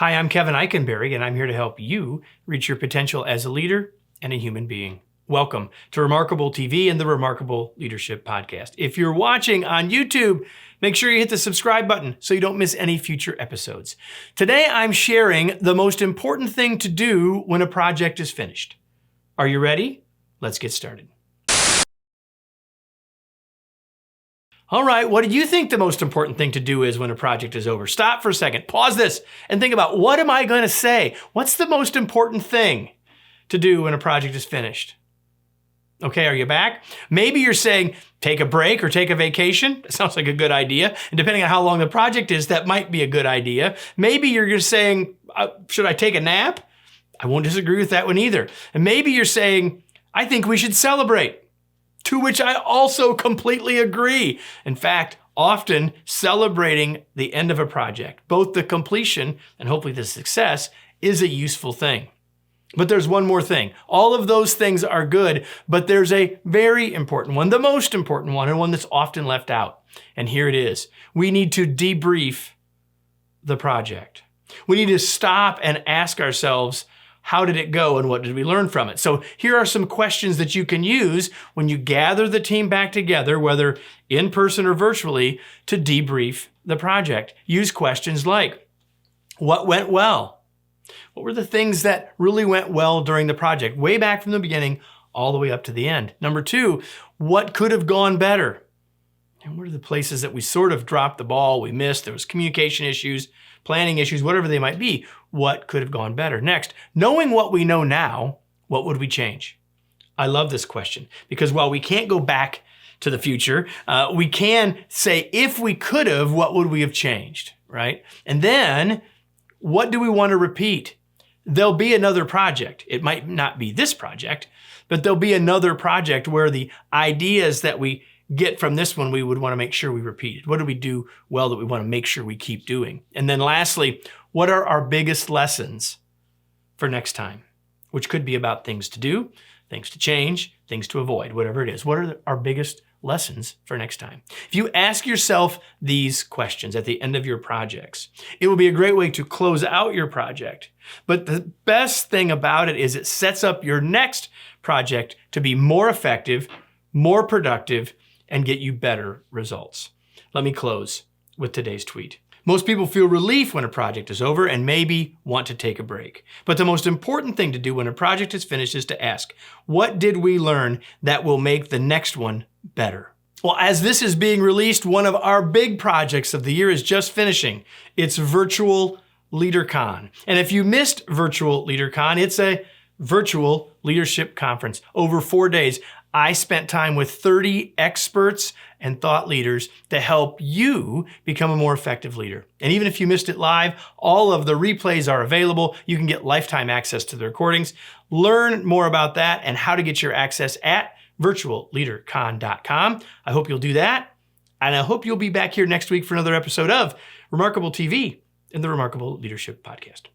Hi, I'm Kevin Eikenberry, and I'm here to help you reach your potential as a leader and a human being. Welcome to Remarkable TV and the Remarkable Leadership Podcast. If you're watching on YouTube, make sure you hit the subscribe button so you don't miss any future episodes. Today, I'm sharing the most important thing to do when a project is finished. Are you ready? Let's get started. All right, what do you think the most important thing to do is when a project is over? Stop for a second, pause this, and think about, what am I going to say? What's the most important thing to do when a project is finished? Okay, are you back? Maybe you're saying, take a break or take a vacation. That sounds like a good idea. And depending on how long the project is, that might be a good idea. Maybe you're just saying, should I take a nap? I won't disagree with that one either. And maybe you're saying, I think we should celebrate. To which I also completely agree. In fact, often celebrating the end of a project, both the completion and hopefully the success, is a useful thing. But there's one more thing. All of those things are good, but there's a very important one, the most important one, and one that's often left out. And here it is. We need to debrief the project. We need to stop and ask ourselves, how did it go and what did we learn from it? So here are some questions that you can use when you gather the team back together, whether in person or virtually, to debrief the project. Use questions like, what went well? What were the things that really went well during the project, way back from the beginning all the way up to the end? Number two, what could have gone better? And what are the places that we sort of dropped the ball, we missed, there was communication issues, planning issues, whatever they might be. What could have gone better? Next, knowing what we know now, what would we change? I love this question because while we can't go back to the future, we can say, if we could have, what would we have changed, right? And then, what do we want to repeat? There'll be another project. It might not be this project, but there'll be another project where the ideas that we get from this one, we would want to make sure we repeated. What do we do well that we want to make sure we keep doing? And then lastly, what are our biggest lessons for next time? Which could be about things to do, things to change, things to avoid, whatever it is. What are our biggest lessons for next time? If you ask yourself these questions at the end of your projects, it will be a great way to close out your project. But the best thing about it is it sets up your next project to be more effective, more productive, and get you better results. Let me close with today's tweet. Most people feel relief when a project is over and maybe want to take a break. But the most important thing to do when a project is finished is to ask, what did we learn that will make the next one better? Well, as this is being released, one of our big projects of the year is just finishing. It's Virtual LeaderCon. And if you missed Virtual LeaderCon, it's a virtual leadership conference over 4 days. I spent time with 30 experts and thought leaders to help you become a more effective leader. And even if you missed it live, all of the replays are available. You can get lifetime access to the recordings. Learn more about that and how to get your access at virtualleadercon.com. I hope you'll do that. And I hope you'll be back here next week for another episode of Remarkable TV and the Remarkable Leadership Podcast.